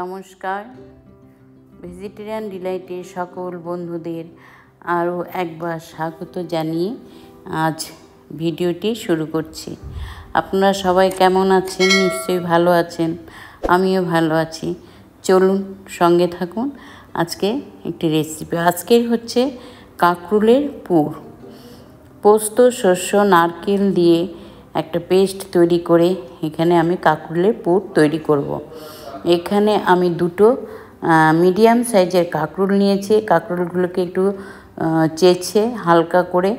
নমস্কার, ভেজিটেরিয়ান ডিলাইটে সকল বন্ধুদের আরও একবার স্বাগত জানিয়ে আজ ভিডিওটি শুরু করছি। আপনারা সবাই কেমন আছেন? নিশ্চয়ই ভালো আছেন, আমিও ভালো আছি। চলুন সঙ্গে থাকুন। আজকে একটি রেসিপি, আজকের হচ্ছে কাঁকরোলের পুর। পোস্ত, শস্য, নারকেল দিয়ে একটা পেস্ট তৈরি করে এখানে আমি কাঁকরোলের পুর তৈরি করব। এখানে আমি দুটো মিডিয়াম সাইজের কাঁকরোল নিয়েছি। কাঁকরোলগুলোকে একটু চেঁচে হালকা করে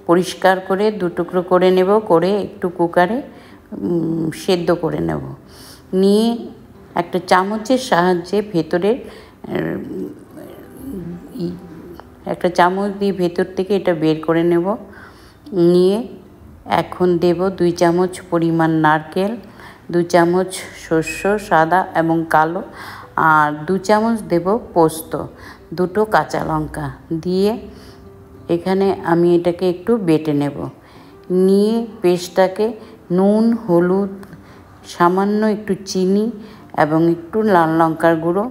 পরিষ্কার করে দু টুকরো করে নেব, করে একটু কুকারে সেদ্ধ করে নেব। নিয়ে একটা চামচের সাহায্যে ভেতরের একটা চামচ দিয়ে ভেতর থেকে এটা বের করে নেব। নিয়ে এখন দেব 2 চামচ পরিমাণ নারকেল, 2 চামচ শস্য সাদা এবং কালো, আর 2 চামচ দেব পোস্ত, 2টো কাঁচা লঙ্কা দিয়ে এখানে আমি এটাকে একটু বেটে নেব। নিয়ে পেস্টটাকে নুন, হলুদ, সামান্য একটু চিনি এবং একটু লাল লঙ্কার গুঁড়ো,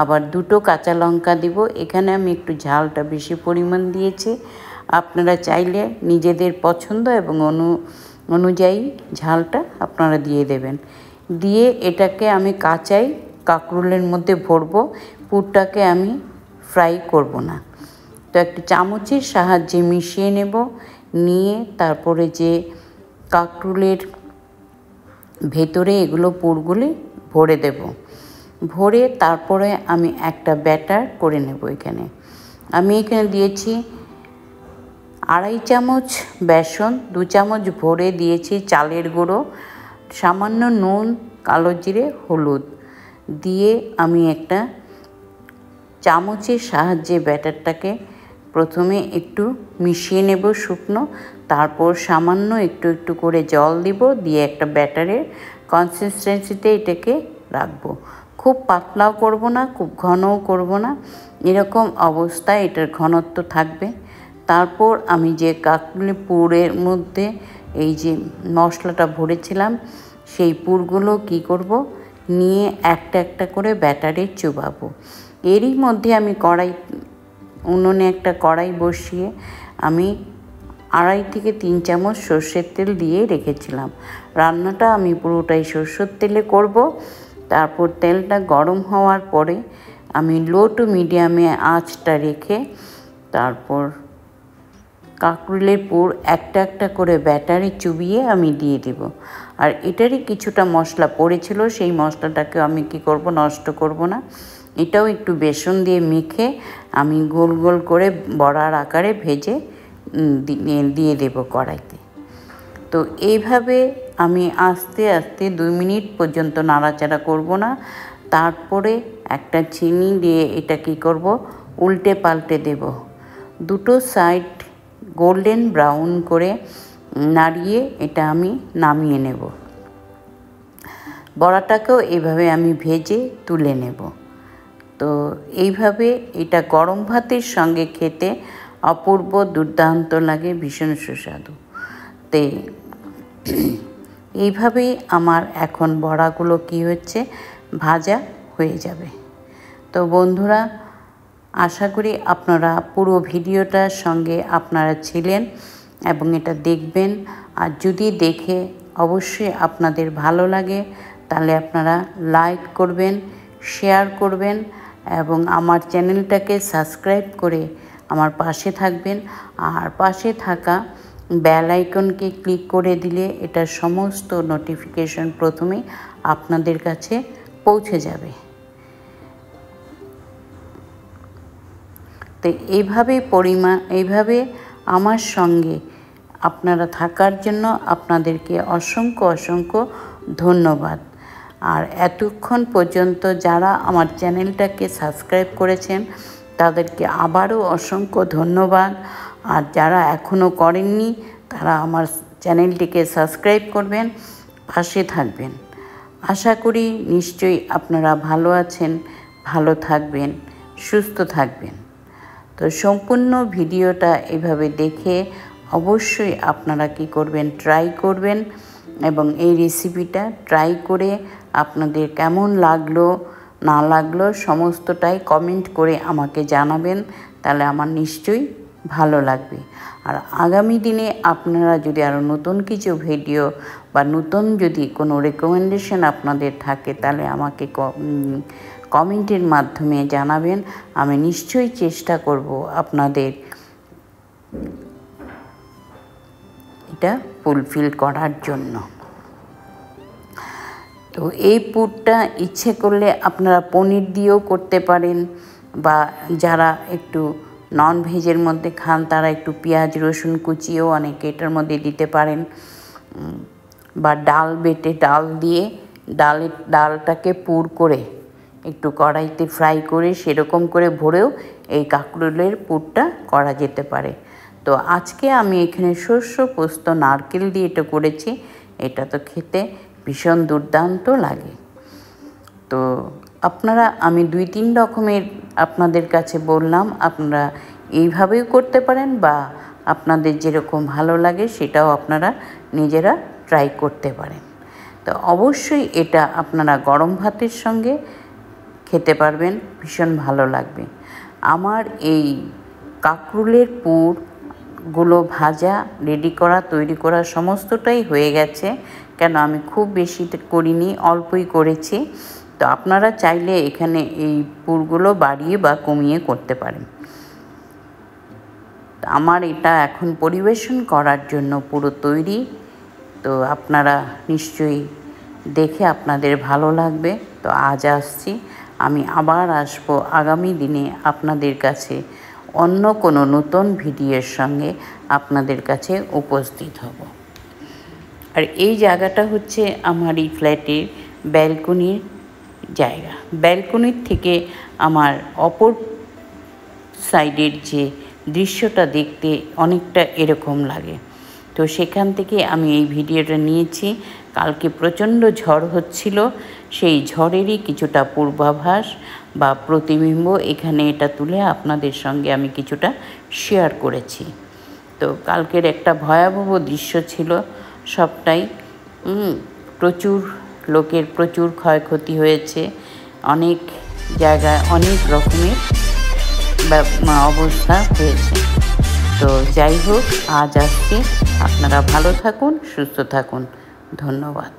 আবার 2টো কাঁচা লঙ্কা দেব। এখানে আমি একটু ঝালটা বেশি পরিমাণ দিয়েছি। আপনারা চাইলে নিজেদের পছন্দ এবং অনুযায়ী ঝালটা আপনারা দিয়ে দেবেন। দিয়ে এটাকে আমি কাঁচাই কাঁকরোলের মধ্যে ভরবো। পুরটাকে আমি ফ্রাই করব না। তো একটা চামচের সাহায্যে মিশিয়ে নেব। নিয়ে তারপরে যে কাঁকরোলের ভেতরে এগুলো পুরগুলি ভরে দেব। ভরে তারপরে আমি একটা ব্যাটার করে নেব। এখানে আমি দিয়েছি 2.5 চামচ বেসন, 2 চামচ ভরে দিয়েছি চালের গুঁড়ো, সামান্য নুন, কালো জিরে, হলুদ দিয়ে আমি একটা চামচের সাহায্যে ব্যাটারটাকে প্রথমে একটু মিশিয়ে নেব শুকনো, তারপর সামান্য একটু একটু করে জল দিব, দিয়ে একটা ব্যাটারের কনসিস্টেন্সিতে এটাকে রাখবো। খুব পাতলাও করব না, খুব ঘনও করব না, এরকম অবস্থায় এটার ঘনত্ব থাকবে। তারপর আমি যে কাঁকরোলের পুরের মধ্যে এই যে মশলাটা ভরেছিলাম সেই পুরগুলো কি করব, নিয়ে একটা একটা করে ব্যাটারে চুবাবো। এরই মধ্যে আমি উনুনে একটা কড়াই বসিয়ে আমি 2.5 থেকে 3 চামচ সর্ষের তেল দিয়ে রেখেছিলাম। রান্নাটা আমি পুরোটাই সর্ষের তেলে করব। তারপর তেলটা গরম হওয়ার পরে আমি লো টু মিডিয়ামে আঁচটা রেখে তারপর কাঁকরোলের পুর একটা একটা করে ব্যাটারে চুবিয়ে আমি দিয়ে দেব। আর এটারই কিছুটা মশলা পড়েছিল, সেই মশলাটাকে আমি কি করব, নষ্ট করব না। এটাও একটু বেসন দিয়ে মেখে আমি গোল গোল করে বড়ার আকারে ভেজে দিয়ে দেব কড়াইতে। তো এইভাবে আমি আস্তে আস্তে 2 মিনিট পর্যন্ত নাড়াচাড়া করব না। তারপরে একটা চিনি দিয়ে এটা কি করব, উল্টে পাল্টে দেব। দুটো সাইড গোল্ডেন ব্রাউন করে নাড়িয়ে এটা আমি নামিয়ে নেব। বড়াটাকেও এইভাবে আমি ভেজে তুলে নেব। তো এইভাবে এটা গরম ভাতের সঙ্গে খেতে অপূর্ব দুর্দান্ত লাগে, ভীষণ সুস্বাদু। তো এইভাবেই আমার এখন বড়াগুলো কি হচ্ছে, ভাজা হয়ে যাবে। তো বন্ধুরা, আশা করি আপনারা পুরো ভিডিওটার সঙ্গে আপনারা ছিলেন এবং এটা দেখবেন। আর যদি দেখে অবশ্যই আপনাদের ভালো লাগে তাহলে আপনারা লাইক করবেন, শেয়ার করবেন এবং আমার চ্যানেলটাকে সাবস্ক্রাইব করে আমার পাশে থাকবেন। আর পাশে থাকা বেল আইকনকে ক্লিক করে দিলে এটার সমস্ত নোটিফিকেশন প্রথমেই আপনাদের কাছে পৌঁছে যাবে। তো এইভাবে আমার সঙ্গে আপনারা থাকার জন্য আপনাদেরকে অসংখ্য অসংখ্য ধন্যবাদ। আর এতক্ষণ পর্যন্ত যারা আমার চ্যানেলটাকে সাবস্ক্রাইব করেছেন তাদেরকে আবারও অসংখ্য ধন্যবাদ। আর যারা এখনও করেননি তারা আমার চ্যানেলটিকে সাবস্ক্রাইব করবেন, পাশে থাকবেন। আশা করি নিশ্চয়ই আপনারা ভালো আছেন, ভালো থাকবেন, সুস্থ থাকবেন। তো সম্পূর্ণ ভিডিওটা এভাবে দেখে অবশ্যই আপনারা কি করবেন, ট্রাই করবেন এবং এই রেসিপিটা ট্রাই করে আপনাদের কেমন লাগলো না লাগলো সমস্তটাই কমেন্ট করে আমাকে জানাবেন, তাহলে আমার নিশ্চয়ই ভালো লাগবে। আর আগামী দিনে আপনারা যদি আরও নতুন কিছু ভিডিও বা নতুন যদি কোনো রেকমেন্ডেশন আপনাদের থাকে, তাহলে আমাকে কমেন্টের মাধ্যমে জানাবেন। আমি নিশ্চয়ই চেষ্টা করব আপনাদের এটা ফুলফিল করার জন্য। তো এই পুরটা ইচ্ছে করলে আপনারা পনির দিয়েও করতে পারেন, বা যারা একটু নন ভেজের মধ্যে খান তারা একটু পেঁয়াজ রসুন কুচিও অনেকে এটার মধ্যে দিতে পারেন, বা ডাল বেটে ডাল দিয়ে ডালটাকে পুর করে একটু কড়াইতে ফ্রাই করে সেরকম করে ভরেও এই কাঁকরোলের পুরটা করা যেতে পারে। তো আজকে আমি এখানে শস্য পোস্ত নারকেল দিয়ে এটা করেছি। এটা তো খেতে ভীষণ দুর্দান্ত লাগে। তো আপনারা আমি 2-3 রকমের আপনাদের কাছে বললাম, আপনারা এইভাবেও করতে পারেন, বা আপনাদের যেরকম ভালো লাগে সেটাও আপনারা নিজেরা ট্রাই করতে পারেন। তো অবশ্যই এটা আপনারা গরম ভাতের সঙ্গে খেতে পারবেন, ভীষণ ভালো লাগবে। আমার এই কাঁকরোলের পুরগুলো ভাজা রেডি করা তৈরি করা সমস্তটাই হয়ে গেছে, কেন আমি খুব বেশি করিনি, অল্পই করেছি। তো আপনারা চাইলে এখানে এই পুরগুলো বাড়িয়ে বা কমিয়ে করতে পারেন। আমার এটা এখন পরিবেশন করার জন্য পুরো তৈরি। তো আপনারা নিশ্চয়ই দেখে আপনাদের ভালো লাগবে। তো আজ আসছি, আমি আবার আসবো আগামী দিনে আপনাদের কাছে অন্য কোনো নতুন ভিডিওর সঙ্গে আপনাদের কাছে উপস্থিত হব। আর এই জায়গাটা হচ্ছে আমার এই ফ্ল্যাটের ব্যালকনির জায়গা। ব্যালকনির থেকে আমার অপর সাইডের যে দৃশ্যটা দেখতে অনেকটা এরকম লাগে। তো সেখান থেকে আমি এই ভিডিওটা নিয়েছি। কালকে প্রচণ্ড ঝড় হচ্ছিল, সেই ঝড়েরই কিছুটা পূর্বাভাস বা প্রতিবিম্ব এখানে এটা তুলে আপনাদের সঙ্গে আমি কিছুটা শেয়ার করেছি। তো কালকের একটা ভয়াবহ দৃশ্য ছিল সবটাই। প্রচুর লোকের প্রচুর ক্ষয়ক্ষতি হয়েছে, অনেক জায়গায় অনেক রকমের অবস্থা হয়েছে। তো যাই হোক, আজ আসছি, আপনারা ভালো থাকুন, সুস্থ থাকুন, ধন্যবাদ।